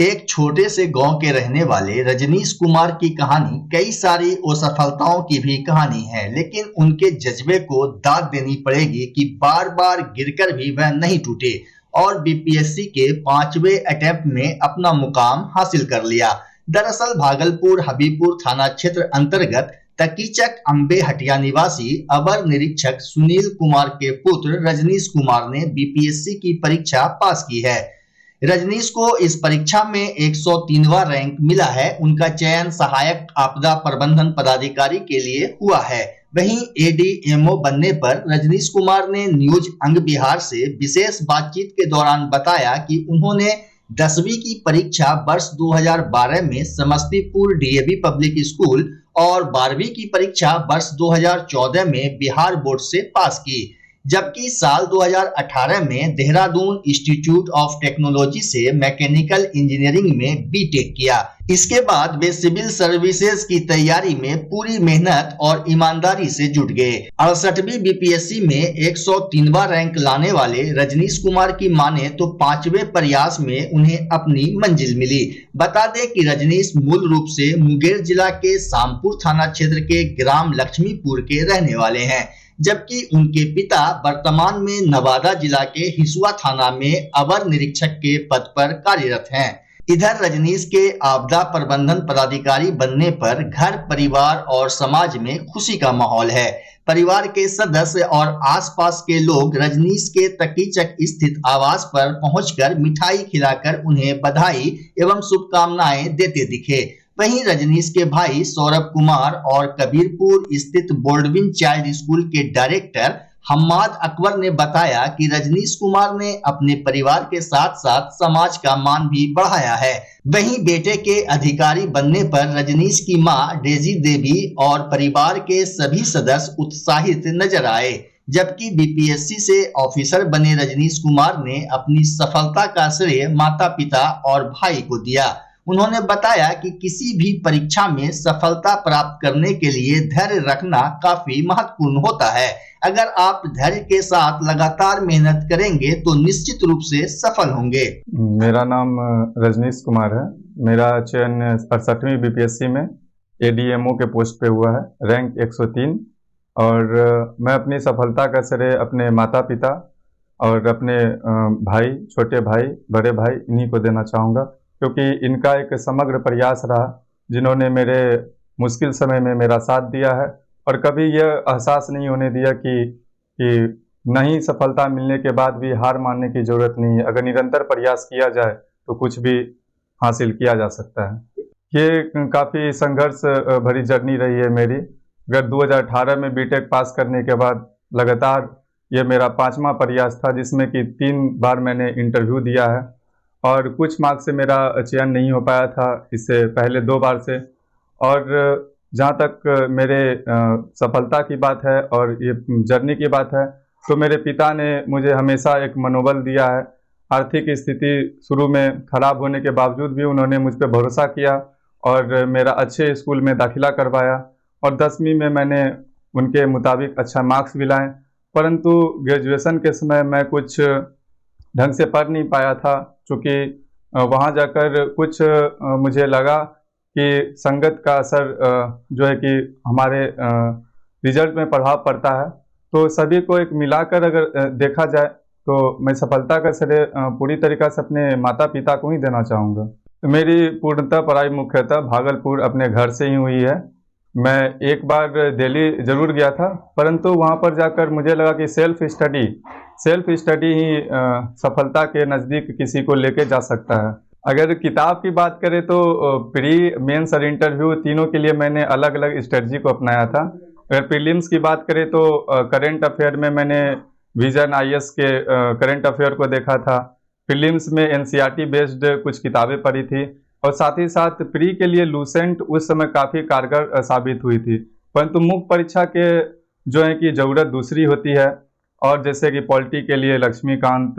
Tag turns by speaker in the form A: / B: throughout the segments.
A: एक छोटे से गांव के रहने वाले रजनीश कुमार की कहानी कई सारी असफलताओं की भी कहानी है, लेकिन उनके जज्बे को दाद देनी पड़ेगी कि बार बार गिरकर भी वह नहीं टूटे और बीपीएससी के 5वें अटेम्प्ट में अपना मुकाम हासिल कर लिया। दरअसल भागलपुर हबीबपुर थाना क्षेत्र अंतर्गत तकीचक अम्बे हटिया निवासी अवर निरीक्षक सुनील कुमार के पुत्र रजनीश कुमार ने बीपीएससी की परीक्षा पास की है। रजनीश को इस परीक्षा में 103वां रैंक मिला है। उनका चयन सहायक आपदा प्रबंधन पदाधिकारी के लिए हुआ है। वहीं एडीएमओ बनने पर रजनीश कुमार ने न्यूज अंग बिहार से विशेष बातचीत के दौरान बताया कि उन्होंने 10वीं की परीक्षा वर्ष 2012 में समस्तीपुर डीएवी पब्लिक स्कूल और 12वीं की परीक्षा वर्ष 2014 में बिहार बोर्ड से पास की, जबकि साल 2018 में देहरादून इंस्टीट्यूट ऑफ टेक्नोलॉजी से मैकेनिकल इंजीनियरिंग में बीटेक किया। इसके बाद वे सिविल सर्विसेज की तैयारी में पूरी मेहनत और ईमानदारी से जुट गए। 68वीं बीपीएससी में 103वां रैंक लाने वाले रजनीश कुमार की माने तो 5वें प्रयास में उन्हें अपनी मंजिल मिली। बता दें कि रजनीश मूल रूप से मुंगेर जिला के शामपुर थाना क्षेत्र के ग्राम लक्ष्मीपुर के रहने वाले हैं, जबकि उनके पिता वर्तमान में नवादा जिला के हिसुआ थाना में अवर निरीक्षक के पद पर कार्यरत हैं। इधर रजनीश के आपदा प्रबंधन पदाधिकारी बनने पर घर परिवार और समाज में खुशी का माहौल है। परिवार के सदस्य और आसपास के लोग रजनीश के तकीचक स्थित आवास पर पहुंचकर मिठाई खिलाकर उन्हें बधाई एवं शुभकामनाएं देते दिखे। वहीं रजनीश के भाई सौरभ कुमार और कबीरपुर स्थित बोल्डविन चाइल्ड स्कूल के डायरेक्टर हम्माद अकबर ने बताया कि रजनीश कुमार ने अपने परिवार के साथ साथ समाज का मान भी बढ़ाया है। वहीं बेटे के अधिकारी बनने पर रजनीश की मां डेजी देवी और परिवार के सभी सदस्य उत्साहित नजर आए, जबकि बीपीएससी से ऑफिसर बने रजनीश कुमार ने अपनी सफलता का श्रेय माता पिता और भाई को दिया। उन्होंने बताया कि किसी भी परीक्षा में सफलता प्राप्त करने के लिए धैर्य रखना काफी महत्वपूर्ण होता है। अगर आप धैर्य के साथ लगातार मेहनत करेंगे तो निश्चित रूप से सफल होंगे।
B: मेरा नाम रजनीश कुमार है। मेरा चयन 68वीं बीपीएससी में एडीएमओ के पोस्ट पे हुआ है, रैंक 103, और मैं अपनी सफलता का श्रेय अपने माता पिता और अपने भाई, छोटे भाई, बड़े भाई, इन्हीं को देना चाहूँगा, क्योंकि इनका एक समग्र प्रयास रहा, जिन्होंने मेरे मुश्किल समय में मेरा साथ दिया है और कभी यह एहसास नहीं होने दिया कि नहीं सफलता मिलने के बाद भी हार मानने की ज़रूरत नहीं है। अगर निरंतर प्रयास किया जाए तो कुछ भी हासिल किया जा सकता है। ये काफ़ी संघर्ष भरी जर्नी रही है मेरी। अगर 2018 में बीटेक पास करने के बाद लगातार ये मेरा 5वां प्रयास था, जिसमें कि 3 बार मैंने इंटरव्यू दिया है और कुछ मार्क्स से मेरा चयन नहीं हो पाया था इससे पहले 2 बार से। और जहाँ तक मेरे सफलता की बात है और ये जर्नी की बात है, तो मेरे पिता ने मुझे हमेशा एक मनोबल दिया है। आर्थिक स्थिति शुरू में खराब होने के बावजूद भी उन्होंने मुझ पर भरोसा किया और मेरा अच्छे स्कूल में दाखिला करवाया और 10वीं में मैंने उनके मुताबिक अच्छा मार्क्स भी लाए। परंतु ग्रेजुएशन के समय मैं कुछ ढंग से पढ़ नहीं पाया था, चूँकि वहाँ जाकर कुछ मुझे लगा कि संगत का असर जो है कि हमारे रिजल्ट में प्रभाव पड़ता है। तो सभी को एक मिलाकर अगर देखा जाए तो मैं सफलता का श्रेय पूरी तरीक़ा से अपने माता पिता को ही देना चाहूँगा। मेरी पूर्णतः पढ़ाई मुख्यतः भागलपुर अपने घर से ही हुई है। मैं एक बार दिल्ली ज़रूर गया था, परंतु वहाँ पर जाकर मुझे लगा कि सेल्फ स्टडी ही सफलता के नज़दीक किसी को लेके जा सकता है। अगर किताब की बात करें तो प्री, मेंस और इंटरव्यू तीनों के लिए मैंने अलग अलग स्ट्रेटजी को अपनाया था। अगर प्रीलिम्स की बात करें तो करंट अफेयर में मैंने विजन आईएएस के करंट अफेयर को देखा था। प्रीलिम्स में एनसीईआरटी बेस्ड कुछ किताबें पढ़ी थी और साथ ही साथ प्री के लिए लूसेंट उस समय काफ़ी कारगर साबित हुई थी। परंतु मुख्य परीक्षा के जो है कि ज़रूरत दूसरी होती है, और जैसे कि पॉलिटी के लिए लक्ष्मीकांत,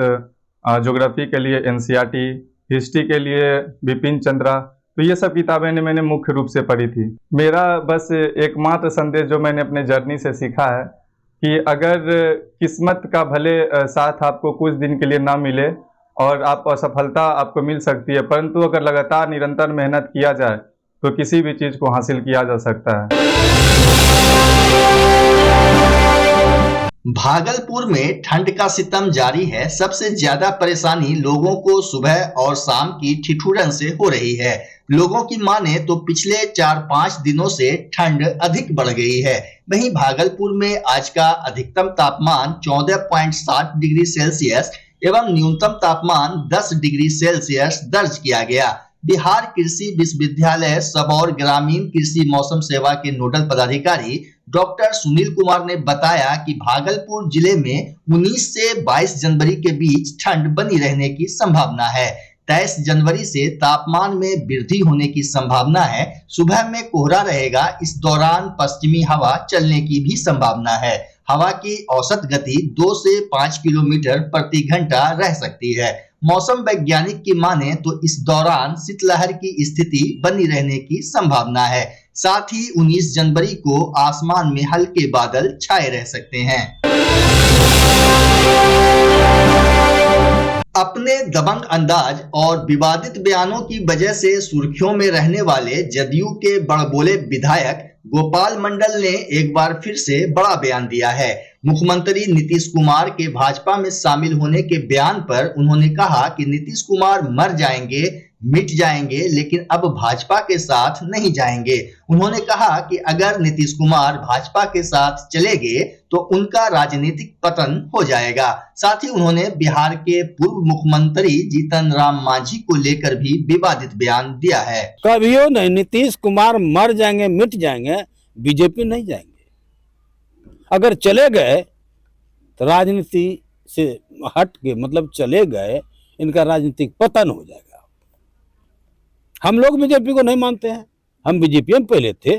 B: ज्योग्राफी के लिए एनसीईआरटी, हिस्ट्री के लिए बिपिन चंद्रा, तो ये सब किताबें मैंने मुख्य रूप से पढ़ी थी। मेरा बस एकमात्र संदेश जो मैंने अपने जर्नी से सीखा है कि अगर किस्मत का भले साथ आपको कुछ दिन के लिए ना मिले, और आप असफलता आपको मिल सकती है, परंतु अगर लगातार निरंतर मेहनत किया जाए तो किसी भी चीज़ को हासिल किया जा सकता है।
A: भागलपुर में ठंड का सितम जारी है। सबसे ज्यादा परेशानी लोगों को सुबह और शाम की ठिठुरन से हो रही है। लोगों की माने तो पिछले 4-5 दिनों से ठंड अधिक बढ़ गई है। वहीं भागलपुर में आज का अधिकतम तापमान 14.7 डिग्री सेल्सियस एवं न्यूनतम तापमान 10 डिग्री सेल्सियस दर्ज किया गया। बिहार कृषि विश्वविद्यालय सबौर ग्रामीण कृषि मौसम सेवा के नोडल पदाधिकारी डॉक्टर सुनील कुमार ने बताया कि भागलपुर जिले में 19 से 22 जनवरी के बीच ठंड बनी रहने की संभावना है। 23 जनवरी से तापमान में वृद्धि होने की संभावना है। सुबह में कोहरा रहेगा। इस दौरान पश्चिमी हवा चलने की भी संभावना है। हवा की औसत गति 2 से 5 किलोमीटर प्रति घंटा रह सकती है। मौसम वैज्ञानिक की माने तो इस दौरान शीतलहर की स्थिति बनी रहने की संभावना है। साथ ही 19 जनवरी को आसमान में हल्के बादल छाए रह सकते हैं। अपने दबंग अंदाज और विवादित बयानों की वजह से सुर्खियों में रहने वाले जदयू के बड़बोले विधायक गोपाल मंडल ने एक बार फिर से बड़ा बयान दिया है। मुख्यमंत्री नीतीश कुमार के भाजपा में शामिल होने के बयान पर उन्होंने कहा कि नीतीश कुमार मर जाएंगे, मिट जाएंगे, लेकिन अब भाजपा के साथ नहीं जाएंगे। उन्होंने कहा कि अगर नीतीश कुमार भाजपा के साथ चले गए तो उनका राजनीतिक पतन हो जाएगा। साथ ही उन्होंने बिहार के पूर्व मुख्यमंत्री जीतन राम मांझी को लेकर भी विवादित बयान दिया है।
C: कभियो नहीं नीतीश कुमार मर जाएंगे, मिट जाएंगे, बीजेपी नहीं जाएंगे। अगर चले गए तो राजनीति से हट के मतलब चले गए, इनका राजनीतिक पतन हो जाएगा। हम लोग बीजेपी को नहीं मानते हैं, हम बीजेपी में पहले थे,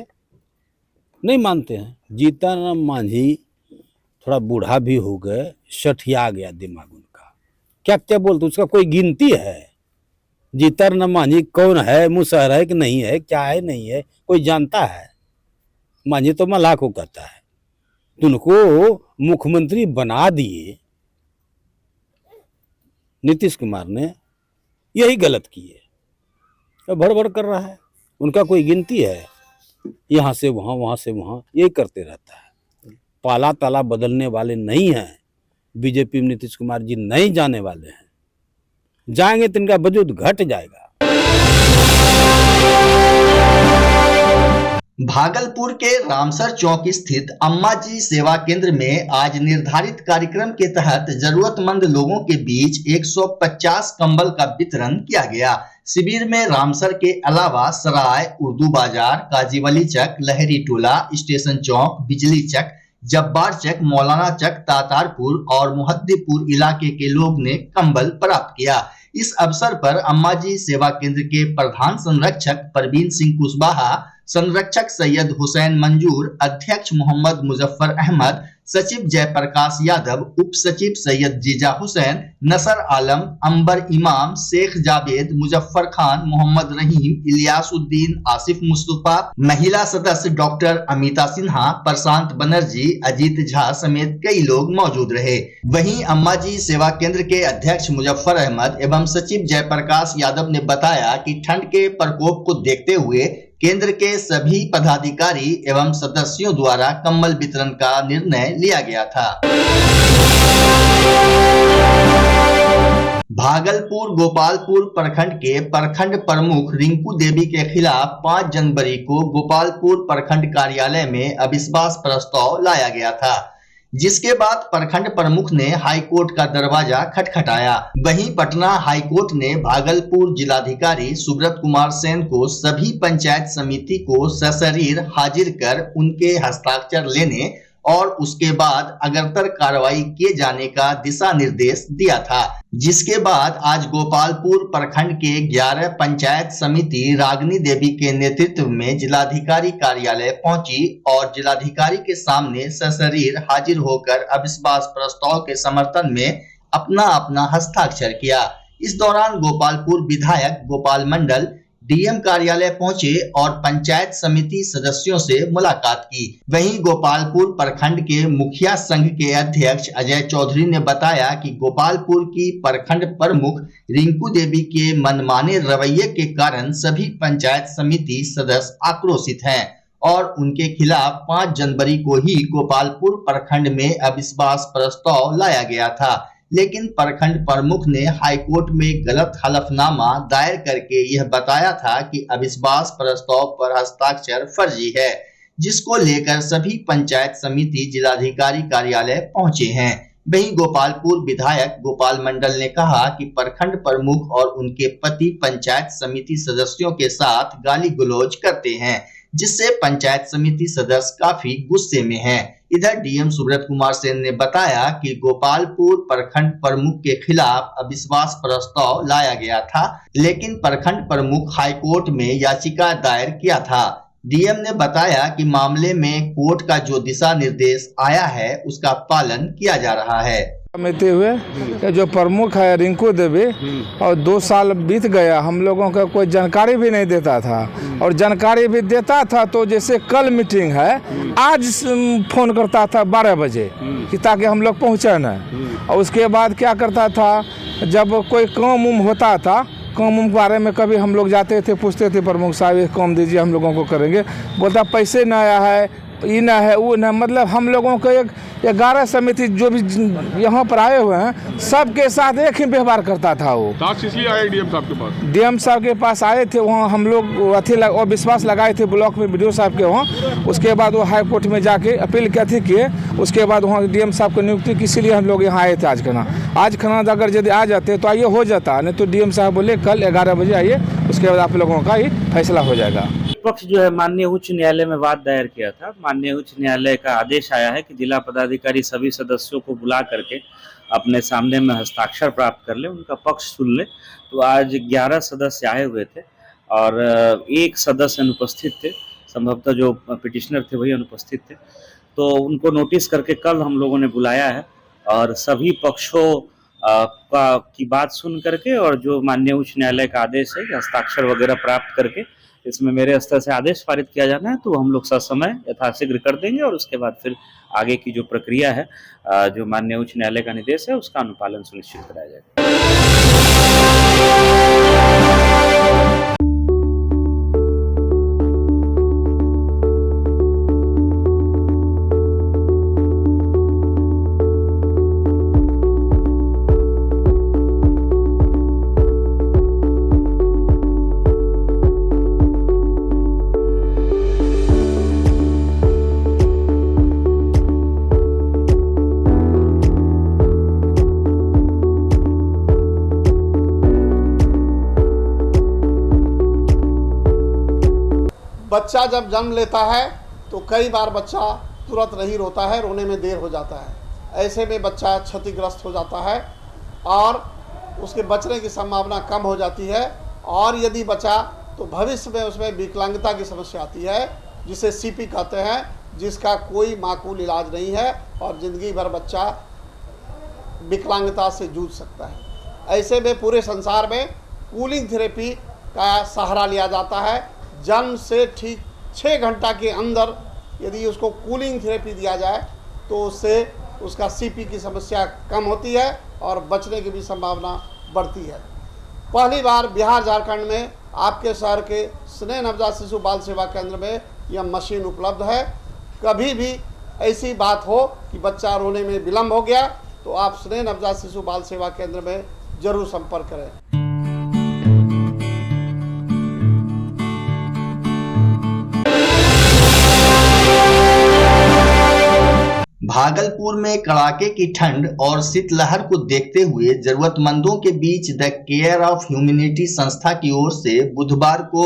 C: नहीं मानते हैं। जीतन राम मांझी थोड़ा बूढ़ा भी हो गए, सठिया गया दिमाग उनका, क्या क्या बोलते, उसका कोई गिनती है? जीतन राम मांझी कौन है, मुसहर है कि नहीं है, क्या है नहीं है, कोई जानता है? मांझी तो मल्लाह को कहता है। उनको मुख्यमंत्री बना दिए नीतीश कुमार ने, यही गलत किए। भड़बड़ कर रहा है, उनका कोई गिनती है? यहाँ से वहाँ, वहाँ से वहाँ, यही करते रहता है। पाला ताला बदलने वाले नहीं हैं। बीजेपी में नीतीश कुमार जी नहीं जाने वाले हैं। जाएंगे तो इनका वजूद घट जाएगा।
A: भागलपुर के रामसर चौक स्थित अम्मा जी सेवा केंद्र में आज निर्धारित कार्यक्रम के तहत जरूरतमंद लोगों के बीच 150 कंबल का वितरण किया गया। शिविर में रामसर के अलावा सराय, उर्दू बाजार, काजीवली चक, लहरी टोला, स्टेशन चौक, बिजली चक, जब्बार चक, मौलाना चक, तातारपुर और मुहद्दीपुर इलाके के लोग ने कंबल प्राप्त किया। इस अवसर पर अम्मा जी सेवा केंद्र के प्रधान संरक्षक परवीन सिंह कुशवाहा, संरक्षक सैयद हुसैन मंजूर, अध्यक्ष मोहम्मद मुजफ्फर अहमद, सचिव जयप्रकाश यादव, उप सचिव सैयद जीजा हुसैन, नसर आलम, अंबर इमाम, शेख जावेद, मुजफ्फर खान, मोहम्मद रहीम, इलियासुद्दीन, आसिफ मुस्तफा, महिला सदस्य डॉक्टर अमिता सिन्हा, प्रशांत बनर्जी, अजीत झा समेत कई लोग मौजूद रहे। वहीं अम्मा जी सेवा केंद्र के अध्यक्ष मुजफ्फर अहमद एवं सचिव जयप्रकाश यादव ने बताया कि ठंड के प्रकोप को देखते हुए केंद्र के सभी पदाधिकारी एवं सदस्यों द्वारा कंबल वितरण का निर्णय लिया गया था। भागलपुर गोपालपुर प्रखंड के प्रखंड प्रमुख रिंकू देवी के खिलाफ 5 जनवरी को गोपालपुर प्रखंड कार्यालय में अविश्वास प्रस्ताव लाया गया था, जिसके बाद प्रखंड प्रमुख ने हाईकोर्ट का दरवाजा खटखटाया। वहीं पटना हाईकोर्ट ने भागलपुर जिलाधिकारी सुब्रत कुमार सेन को सभी पंचायत समिति को सशरीर हाजिर कर उनके हस्ताक्षर लेने और उसके बाद अग्रतर कार्रवाई किए जाने का दिशा निर्देश दिया था, जिसके बाद आज गोपालपुर प्रखंड के 11 पंचायत समिति रागनी देवी के नेतृत्व में जिलाधिकारी कार्यालय पहुंची और जिलाधिकारी के सामने सशरीर हाजिर होकर अविश्वास प्रस्ताव के समर्थन में अपना अपना हस्ताक्षर किया। इस दौरान गोपालपुर विधायक गोपाल मंडल, डीएम कार्यालय पहुंचे और पंचायत समिति सदस्यों से मुलाकात की। वहीं गोपालपुर प्रखंड के मुखिया संघ के अध्यक्ष अजय चौधरी ने बताया कि गोपालपुर की प्रखंड प्रमुख रिंकू देवी के मनमाने रवैये के कारण सभी पंचायत समिति सदस्य आक्रोशित हैं और उनके खिलाफ 5 जनवरी को ही गोपालपुर प्रखंड में अविश्वास प्रस्ताव लाया गया था, लेकिन प्रखंड प्रमुख ने हाईकोर्ट में गलत हलफनामा दायर करके यह बताया था कि अविश्वास प्रस्ताव पर हस्ताक्षर फर्जी है, जिसको लेकर सभी पंचायत समिति जिलाधिकारी कार्यालय पहुंचे हैं। वहीं गोपालपुर विधायक गोपाल मंडल ने कहा कि प्रखंड प्रमुख और उनके पति पंचायत समिति सदस्यों के साथ गाली गलौज करते हैं, जिससे पंचायत समिति सदस्य काफी गुस्से में हैं। इधर डीएम सुब्रत कुमार सेन ने बताया कि गोपालपुर प्रखंड प्रमुख के खिलाफ अविश्वास प्रस्ताव लाया गया था, लेकिन प्रखंड प्रमुख हाईकोर्ट में याचिका दायर किया था। डीएम ने बताया कि मामले में कोर्ट का जो दिशा निर्देश आया है उसका पालन किया जा रहा है।
D: मिलते हुए जो प्रमुख है रिंकू देवी, और 2 साल बीत गया, हम लोगों का कोई जानकारी भी नहीं देता था, और जानकारी भी देता था तो जैसे कल मीटिंग है आज फोन करता था 12 बजे कि ताकि हम लोग पहुँचे न, और उसके बाद क्या करता था जब कोई काम उम होता था, काम उम के बारे में कभी हम लोग जाते थे पूछते थे प्रमुख साहब ये काम दीजिए हम लोगों को करेंगे, बोलता पैसे न आया है, ये ना है वो ना, मतलब हम लोगों को एक 11 समिति जो भी यहाँ पर आए हुए हैं सबके साथ एक ही व्यवहार करता था। वो
E: इसलिए आए डीएम साहब के पास,
D: डीएम साहब के पास आए थे, वहाँ हम लोग और विश्वास लगाए थे ब्लॉक में बीडीओ साहब के वहाँ। उसके बाद वो हाई कोर्ट में जाके अपील किए, उसके बाद वहाँ डीएम साहब को नियुक्ति की, इसीलिए हम लोग यहाँ आए थे। आज खाना अगर यदि आ जाते तो आइए हो जाता, नहीं तो डीएम साहब बोले कल 11 बजे आइए, उसके बाद आप लोगों का ही फैसला हो जाएगा।
F: पक्ष जो है माननीय उच्च न्यायालय में वाद दायर किया था। माननीय उच्च न्यायालय का आदेश आया है कि जिला पदाधिकारी सभी सदस्यों को बुला करके अपने सामने में हस्ताक्षर प्राप्त कर ले, उनका पक्ष सुन ले। तो आज 11 सदस्य आए हुए थे और 1 सदस्य अनुपस्थित थे, संभवतः जो पिटिशनर थे वही अनुपस्थित थे। तो उनको नोटिस करके कल हम लोगों ने बुलाया है और सभी पक्षों की बात सुन करके और जो माननीय उच्च न्यायालय का आदेश है कि हस्ताक्षर वगैरह प्राप्त करके इसमें मेरे स्तर से आदेश पारित किया जाना है, तो हम लोग ससमय यथाशीघ्र कर देंगे और उसके बाद फिर आगे की जो प्रक्रिया है, जो माननीय उच्च न्यायालय का निर्देश है, उसका अनुपालन सुनिश्चित कराया जाएगा।
G: बच्चा जब जन्म लेता है तो कई बार बच्चा तुरंत नहीं रोता है, रोने में देर हो जाता है। ऐसे में बच्चा क्षतिग्रस्त हो जाता है और उसके बचने की संभावना कम हो जाती है, और यदि बचा तो भविष्य में उसमें विकलांगता की समस्या आती है, जिसे सीपी कहते हैं, जिसका कोई माकूल इलाज नहीं है और ज़िंदगी भर बच्चा विकलांगता से जूझ सकता है। ऐसे में पूरे संसार में कूलिंग थेरेपी का सहारा लिया जाता है। जन्म से ठीक 6 घंटा के अंदर यदि उसको कूलिंग थेरेपी दिया जाए तो उससे उसका सीपी की समस्या कम होती है और बचने की भी संभावना बढ़ती है। पहली बार बिहार झारखंड में आपके शहर के स्नेह नवजात शिशु बाल सेवा केंद्र में यह मशीन उपलब्ध है। कभी भी ऐसी बात हो कि बच्चा रोने में विलम्ब हो गया तो आप स्नेह नवजात शिशु बाल सेवा केंद्र में जरूर संपर्क करें।
A: भागलपुर में कड़ाके की ठंड और शीतलहर को देखते हुए जरूरतमंदों के बीच द केयर ऑफ ह्यूमैनिटी संस्था की ओर से बुधवार को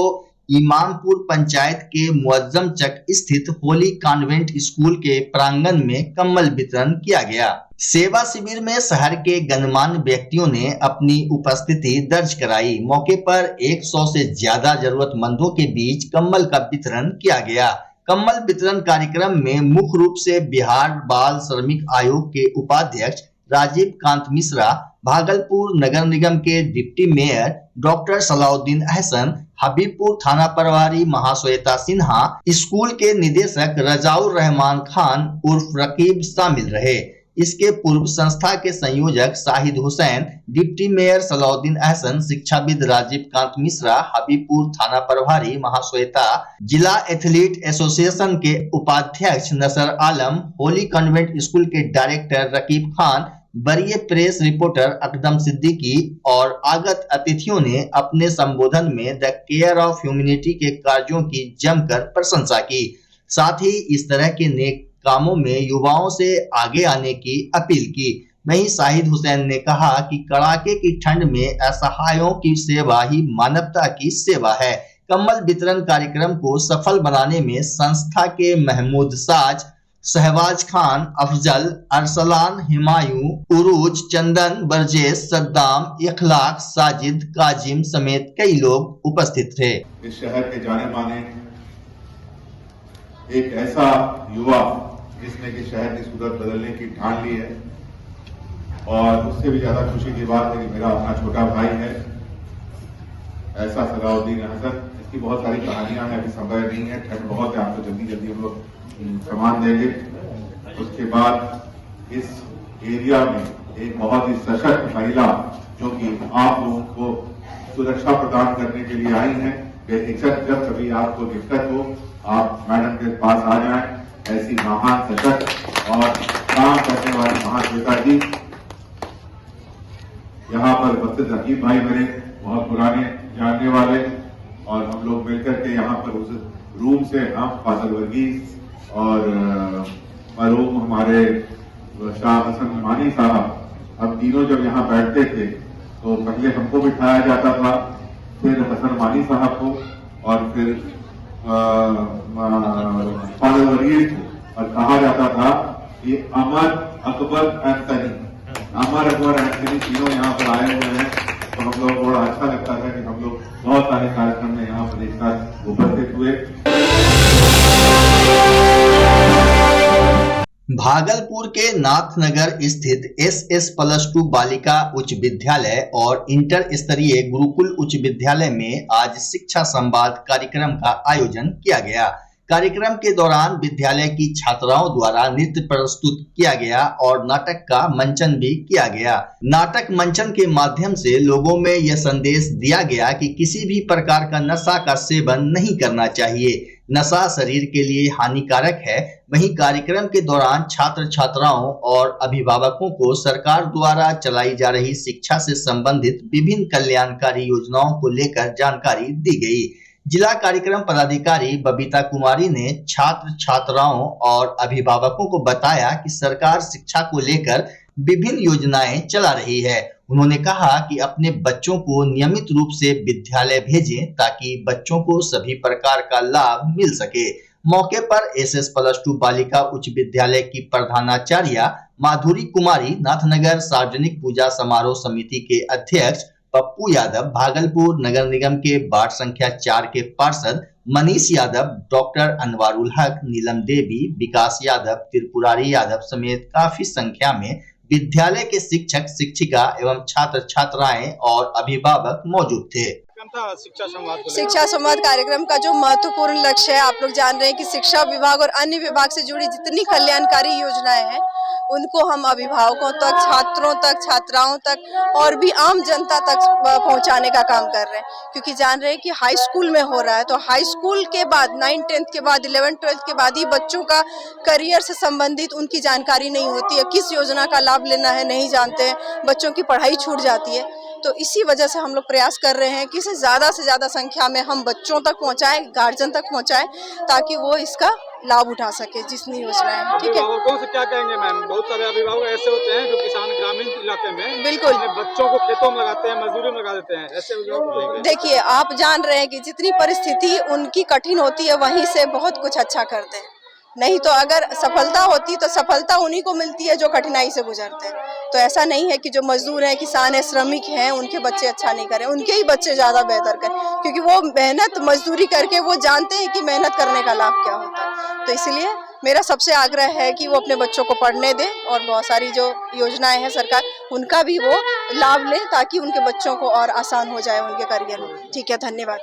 A: इमामपुर पंचायत के मुअज्जम चक स्थित होली कॉन्वेंट स्कूल के प्रांगण में कंबल वितरण किया गया। सेवा शिविर में शहर के गणमान्य व्यक्तियों ने अपनी उपस्थिति दर्ज कराई। मौके पर 100 से ज्यादा जरूरतमंदों के बीच कंबल का वितरण किया गया। कंबल वितरण कार्यक्रम में मुख्य रूप से बिहार बाल श्रमिक आयोग के उपाध्यक्ष राजीव कांत मिश्रा, भागलपुर नगर निगम के deputy mayor doctor Salauddin Ahsan, Habibpur थाना प्रभारी महाश्वेता सिन्हा, स्कूल के निदेशक रजाउर रहमान खान उर्फ रकीब शामिल रहे। इसके पूर्व संस्था के संयोजक शाहिद हुसैन, डिप्टी मेयर सलाउद्दीन अहसन, शिक्षाविद राजीव कांत मिश्रा, हबीबपुर थाना प्रभारी महाश्वेता, जिला एथलीट एसोसिएशन के उपाध्यक्ष नसर आलम, होली कॉन्वेंट स्कूल के डायरेक्टर रकीब खान, वरीय प्रेस रिपोर्टर अकदम सिद्दीकी और आगत अतिथियों ने अपने संबोधन में द केयर ऑफ ह्यूमैनिटी के कार्यों की जमकर प्रशंसा की। साथ ही इस तरह के नेक कामों में युवाओं से आगे आने की अपील की। वहीं शाहिद हुसैन ने कहा कि कड़ाके की ठंड में असहायों की सेवा ही मानवता की सेवा है। कम्बल वितरण कार्यक्रम को सफल बनाने में संस्था के महमूद साज, शहबाज खान, अफजल, अरसलान, हिमायूं, उरूज, चंदन, बरजेश, सद्दाम, इखलाक, साजिद, काजिम समेत कई लोग उपस्थित थे।
E: इस शहर के जाने माने एक ऐसा युवा जिसने कि शहर की सूरत बदलने की ठान ली है, और उससे भी ज्यादा खुशी की बात है कि मेरा अपना छोटा भाई है ऐसा सलाउद्दीन अहसन। इसकी बहुत सारी कहानियां हैं, अभी समय नहीं है, ठंड बहुत है, आपको जल्दी जल्दी हम लोग सामान देंगे। उसके बाद इस एरिया में एक बहुत ही सशक्त महिला जो कि आप लोगों को सुरक्षा प्रदान करने के लिए आई हैं। बेहिचक जब कभी आपको दिक्कत हो आप मैडम के पास आ जाएं। ऐसी महान सशक्त और काम करने वाली महाश्वेता जी यहाँ पर उपस्थित रकीब भाई मेरे बहुत पुराने जानने वाले, और हम लोग मिलकर के यहाँ पर उस रूम से हम फाजल वर्गीज और मरहूम हमारे शाह हसन मानी साहब, हम तीनों जब यहाँ बैठते थे तो पहले हमको बिठाया जाता था, फिर हसन मानी साहब को, और फिर फाजल वर्गीज को, और कहा जाता था कि अमर अकबर एंथनी, अमर अकबर एंथनी तीनों यहाँ पर आए हुए हैं। तो हम लोग बड़ा अच्छा लगता था कि हम लोग बहुत सारे कार्यक्रम में यहाँ पर एक साथ उपस्थित हुए।
A: भागलपुर के नाथनगर स्थित SS+2 बालिका उच्च विद्यालय और इंटर स्तरीय गुरुकुल उच्च विद्यालय में आज शिक्षा संवाद कार्यक्रम का आयोजन किया गया। कार्यक्रम के दौरान विद्यालय की छात्राओं द्वारा नृत्य प्रस्तुत किया गया और नाटक का मंचन भी किया गया। नाटक मंचन के माध्यम से लोगों में यह संदेश दिया गया कि किसी भी प्रकार का नशा का सेवन नहीं करना चाहिए, नशा शरीर के लिए हानिकारक है। वहीं कार्यक्रम के दौरान छात्र छात्राओं और अभिभावकों को सरकार द्वारा चलाई जा रही शिक्षा से संबंधित विभिन्न कल्याणकारी योजनाओं को लेकर जानकारी दी गई। जिला कार्यक्रम पदाधिकारी बबीता कुमारी ने छात्र छात्राओं और अभिभावकों को बताया कि सरकार शिक्षा को लेकर विभिन्न योजनाएं चला रही है। उन्होंने कहा कि अपने बच्चों को नियमित रूप से विद्यालय भेजें ताकि बच्चों को सभी प्रकार का लाभ मिल सके। मौके पर SS+2 बालिका उच्च विद्यालय की प्रधानाचार्य माधुरी कुमारी, नाथनगर सार्वजनिक पूजा समारोह समिति के अध्यक्ष पप्पू यादव, भागलपुर नगर निगम के वार्ड संख्या 4 के पार्षद मनीष यादव, डॉक्टर अनवारुल हक, नीलम देवी, विकास यादव, त्रिपुरारी यादव समेत काफी संख्या में विद्यालय के शिक्षक शिक्षिका एवं छात्र छात्राएं और अभिभावक मौजूद थे।
H: शिक्षा संवाद कार्यक्रम का जो महत्वपूर्ण लक्ष्य है, आप लोग जान रहे हैं कि शिक्षा विभाग और अन्य विभाग से जुड़ी जितनी कल्याणकारी योजनाएं हैं उनको हम अभिभावकों तक, छात्रों तक, छात्राओं तक और भी आम जनता तक पहुंचाने का काम कर रहे हैं। क्योंकि जान रहे हैं कि हाई स्कूल में हो रहा है, तो हाई स्कूल के बाद 9, 10th के बाद 11, 12th के बाद ही बच्चों का करियर से संबंधित उनकी जानकारी नहीं होती है, किस योजना का लाभ लेना है नहीं जानते हैं, बच्चों की पढ़ाई छूट जाती है। तो इसी वजह से हम लोग प्रयास कर रहे हैं कि ज़्यादा से ज़्यादा संख्या में हम बच्चों तक पहुंचाएं, गार्जियन तक पहुंचाएं, ताकि वो इसका लाभ उठा सके जितनी योजना है। ठीक है,
I: अभिभावकों से क्या कहेंगे मैम? बहुत सारे अभिभावक ऐसे होते हैं जो किसान ग्रामीण इलाके में
H: बिल्कुल
I: बच्चों को खेतों में लगाते हैं, मजदूरी में लगा देते हैं, ऐसे अभिभावक।
H: देखिए, आप जान रहे हैं कि जितनी परिस्थिति उनकी कठिन होती है वहीं से बहुत कुछ अच्छा करते हैं। नहीं तो अगर सफलता होती तो सफलता उन्हीं को मिलती है जो कठिनाई से गुजरते हैं। तो ऐसा नहीं है कि जो मजदूर हैं, किसान हैं, श्रमिक हैं, उनके बच्चे अच्छा नहीं करें, उनके ही बच्चे ज़्यादा बेहतर करें, क्योंकि वो मेहनत मजदूरी करके वो जानते हैं कि मेहनत करने का लाभ क्या होता है। तो इसलिए मेरा सबसे आग्रह है कि वो अपने बच्चों को पढ़ने दें और बहुत सारी जो योजनाएं हैं सरकार उनका भी वो लाभ लें ताकि उनके बच्चों को और आसान हो जाए उनके करियर में। ठीक है, धन्यवाद।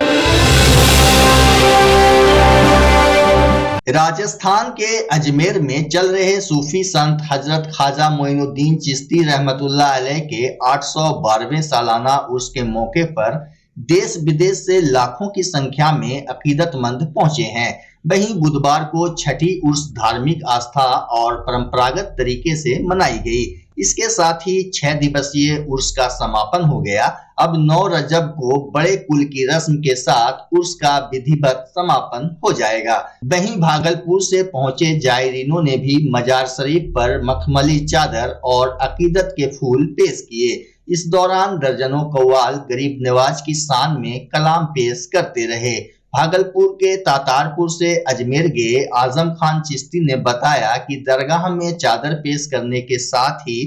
A: राजस्थान के अजमेर में चल रहे सूफी संत हजरत ख्वाजा मोइनुद्दीन चिश्ती रहमतुल्लाह अलैह के 812वें सालाना उर्स के मौके पर देश विदेश से लाखों की संख्या में अकीदतमंद पहुंचे हैं। वहीं बुधवार को छठी उर्स धार्मिक आस्था और परंपरागत तरीके से मनाई गई। इसके साथ ही 6 दिवसीय उर्स का समापन हो गया। अब 9 रजब को बड़े कुल की रस्म के साथ उर्स का विधिवत समापन हो जाएगा। वहीं भागलपुर से पहुंचे जायरीनों ने भी मजार शरीफ पर मखमली चादर और अकीदत के फूल पेश किए। इस दौरान दर्जनों कव्वाल गरीब नवाज की शान में कलाम पेश करते रहे। भागलपुर के तातारपुर से अजमेर गए आजम खान चिश्ती ने बताया कि दरगाह में चादर पेश करने के साथ ही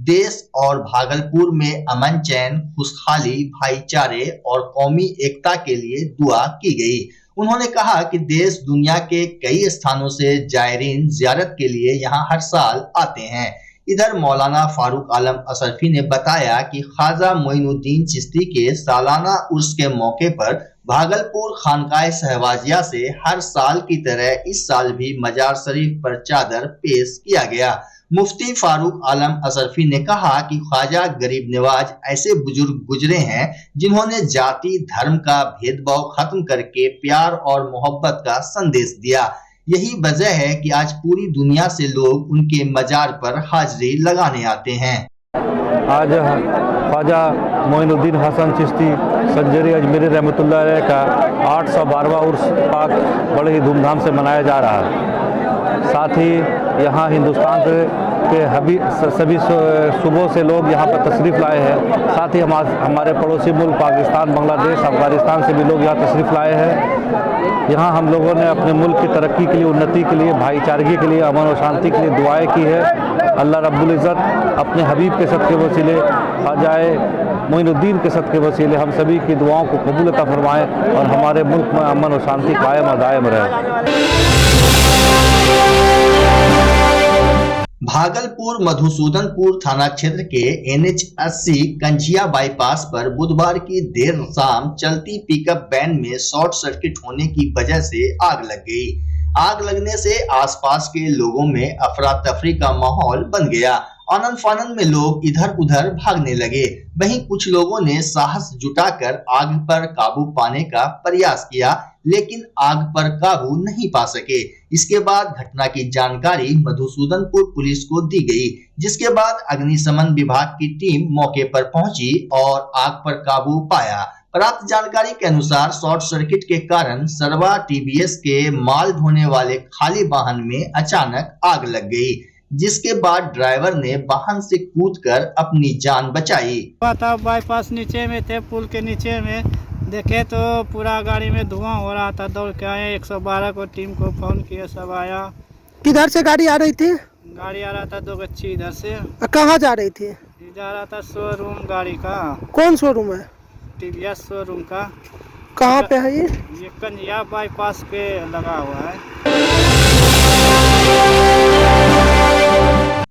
A: देश और भागलपुर में अमन चैन, खुशहाली, भाईचारे और कौमी एकता के लिए दुआ की गई। उन्होंने कहा कि देश दुनिया के कई स्थानों से जायरीन जियारत के लिए यहां हर साल आते हैं। इधर मौलाना फारूक आलम असरफी ने बताया कि ख्वाजा मोइनुद्दीन चिश्ती के सालाना उर्स के मौके पर भागलपुर खानकाए सहवाजिया से हर साल की तरह इस साल भी मजार शरीफ पर चादर पेश किया गया। मुफ्ती फारूक आलम असरफी ने कहा कि ख्वाजा गरीब नवाज ऐसे बुजुर्ग गुजरे हैं जिन्होंने जाति धर्म का भेदभाव खत्म करके प्यार और मोहब्बत का संदेश दिया। यही वजह है कि आज पूरी दुनिया से लोग उनके मजार पर हाजिरी लगाने आते हैं।
J: आज ख्वाजा मोइनुद्दीन हसन चिश्ती संजरी अजमेरी रहमतुल्लाह अलैह का 812वां उर्स पाक बड़े ही धूमधाम से मनाया जा रहा है। साथ ही यहाँ हिंदुस्तान के सभी सूबों से लोग यहाँ पर तशरीफ़ लाए हैं। साथ ही हमारे पड़ोसी मुल्क पाकिस्तान, बांग्लादेश, अफगानिस्तान से भी लोग यहाँ तशरीफ़ लाए हैं। यहाँ हम लोगों ने अपने मुल्क की तरक्की के लिए, उन्नति के लिए, भाईचारगी के लिए, अमन और शांति के लिए दुआएं की है। अल्लाह रब्बुल इज़्ज़त अपने हबीब के सदक़े वसीले, ख्वाजाए मोइनुद्दीन के सदक़े वसीले हम सभी की दुआओं को कबूल अता फरमाएं और हमारे मुल्क में अमन और शांति कायम और दायम रहे।
A: भागलपुर मधुसूदनपुर थाना क्षेत्र के NH 80 कंझिया बाईपास पर बुधवार की देर शाम चलती पिकअप वैन में शॉर्ट सर्किट होने की वजह से आग लग गई। आग लगने से आसपास के लोगों में अफरा तफरी का माहौल बन गया। आनन फानन में लोग इधर उधर भागने लगे। वहीं कुछ लोगों ने साहस जुटाकर आग पर काबू पाने का प्रयास किया, लेकिन आग पर काबू नहीं पा सके। इसके बाद घटना की जानकारी मधुसूदनपुर पुलिस को दी गई, जिसके बाद अग्निशमन विभाग की टीम मौके पर पहुंची और आग पर काबू पाया। प्राप्त जानकारी के अनुसार शॉर्ट सर्किट के कारण सरवा TVS के माल ढोने वाले खाली वाहन में अचानक आग लग गई, जिसके बाद ड्राइवर ने वाहन से कूदकर अपनी जान बचाई।
K: बाईपास नीचे में थे, पुल के नीचे में देखे तो पूरा गाड़ी में धुआं हो रहा था। दौड़ के आए, 112 को टीम को फोन किया, सब आया।
L: किधर से गाड़ी आ रही थी?
K: गाड़ी आ रहा था 2 गच्छी इधर से।
L: कहाँ जा रही थी?
K: जा रहा था शोरूम गाड़ी का।
L: कौन शोरूम है?
K: TVS शोरूम का।
L: कहाँ पे है ये?
K: ये कंजिया बाईपास पे लगा हुआ है।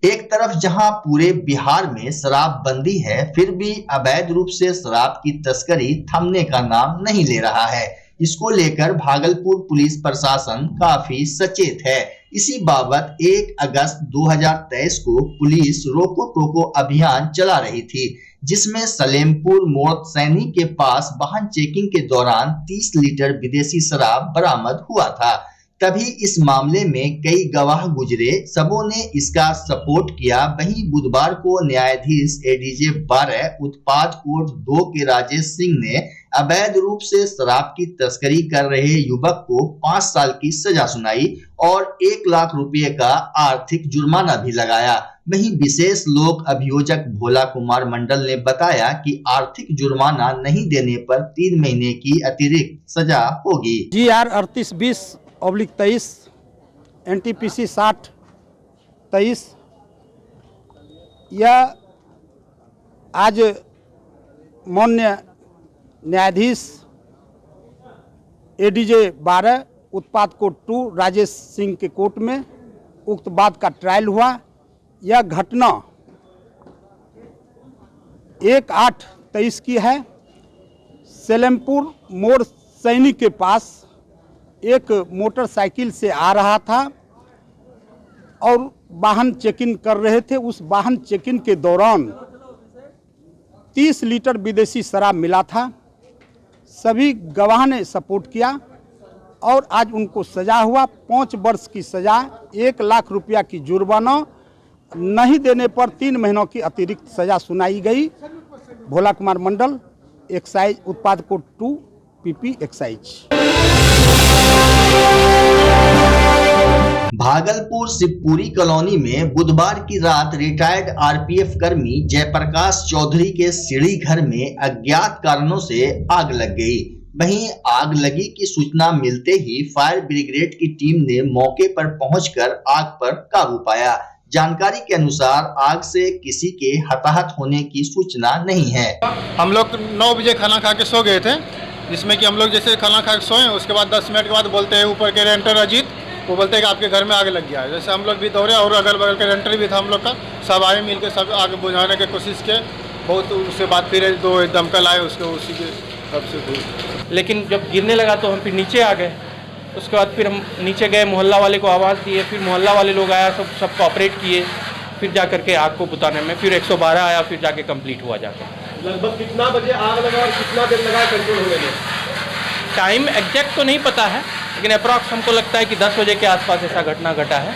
A: एक तरफ जहां पूरे बिहार में शराबबंदी है, फिर भी अवैध रूप से शराब की तस्करी थमने का नाम नहीं ले रहा है। इसको लेकर भागलपुर पुलिस प्रशासन काफी सचेत है। इसी बाबत 1 अगस्त 2023 को पुलिस रोको टोको अभियान चला रही थी, जिसमें सलेमपुर मोड़ सैनी के पास वाहन चेकिंग के दौरान 30 लीटर विदेशी शराब बरामद हुआ था। तभी इस मामले में कई गवाह गुजरे, सबों ने इसका सपोर्ट किया। वहीं बुधवार को न्यायाधीश ADJ 12 उत्पाद कोर्ट 2 के राजेश सिंह ने अवैध रूप से शराब की तस्करी कर रहे युवक को 5 साल की सजा सुनाई और 1 लाख रुपए का आर्थिक जुर्माना भी लगाया। वहीं विशेष लोक अभियोजक भोला कुमार मंडल ने बताया कि आर्थिक जुर्माना नहीं देने पर 3 महीने की अतिरिक्त सजा होगी।
M: GR 3820/23 NTPC 6023 यह आज माननीय न्यायाधीश ADJ 12 उत्पाद कोर्ट 2 राजेश सिंह के कोर्ट में उक्त बात का ट्रायल हुआ। यह घटना 1/8/23 की है। सेलमपुर मोड़ सैनिक के पास एक मोटरसाइकिल से आ रहा था और वाहन चेकिंग कर रहे थे। उस वाहन चेकिंग के दौरान 30 लीटर विदेशी शराब मिला था। सभी गवाह ने सपोर्ट किया और आज उनको सजा हुआ 5 वर्ष की सजा, 1 लाख रुपया की जुर्माना, नहीं देने पर 3 महीनों की अतिरिक्त सजा सुनाई गई। भोला कुमार मंडल, एक्साइज उत्पाद code 2 PP excise.
A: Bhagalpur Shivpuri colony में बुधवार की रात रिटायर्ड आरपीएफ कर्मी जयप्रकाश चौधरी के सीढ़ी घर में अज्ञात कारणों से आग लग गई। वहीं आग लगी की सूचना मिलते ही फायर ब्रिगेड की टीम ने मौके पर पहुंचकर आग पर काबू पाया। जानकारी के अनुसार आग से किसी के हताहत होने की सूचना नहीं है।
I: हम लोग 9 बजे खाना खा के सो गए थे, जिसमें कि हम लोग जैसे खाना खा के सोए, उसके बाद 10 मिनट के बाद बोलते हैं ऊपर के रेंटर अजीत, वो बोलते हैं कि आपके घर में आग लग गया है। जैसे हम लोग भी दौड़े और अगल बगल के रेंटर भी था हम लोग का, सब आए मिल के सब आग बुझाने की कोशिश किए। बहुत उसके बाद फिर 2 दमकल आए, उसके उसी के सबसे।
N: लेकिन जब गिरने लगा तो हम फिर नीचे आ गए। उसके बाद फिर हम नीचे गए, मोहल्ला वाले को आवाज़ दिए, फिर मोहल्ला वाले लोग आया, सब कोऑपरेट किए, फिर जा करके आग को बुताने में फिर 112 आया, फिर जाके कंप्लीट हुआ जाकर।
I: लगभग कितना बजे आग लगा और कितना देर लगा कंट्रोल होने में?
N: टाइम एग्जैक्ट तो नहीं पता है, लेकिन अप्रॉक्स हमको लगता है कि 10 बजे के आसपास ऐसा घटना घटा है।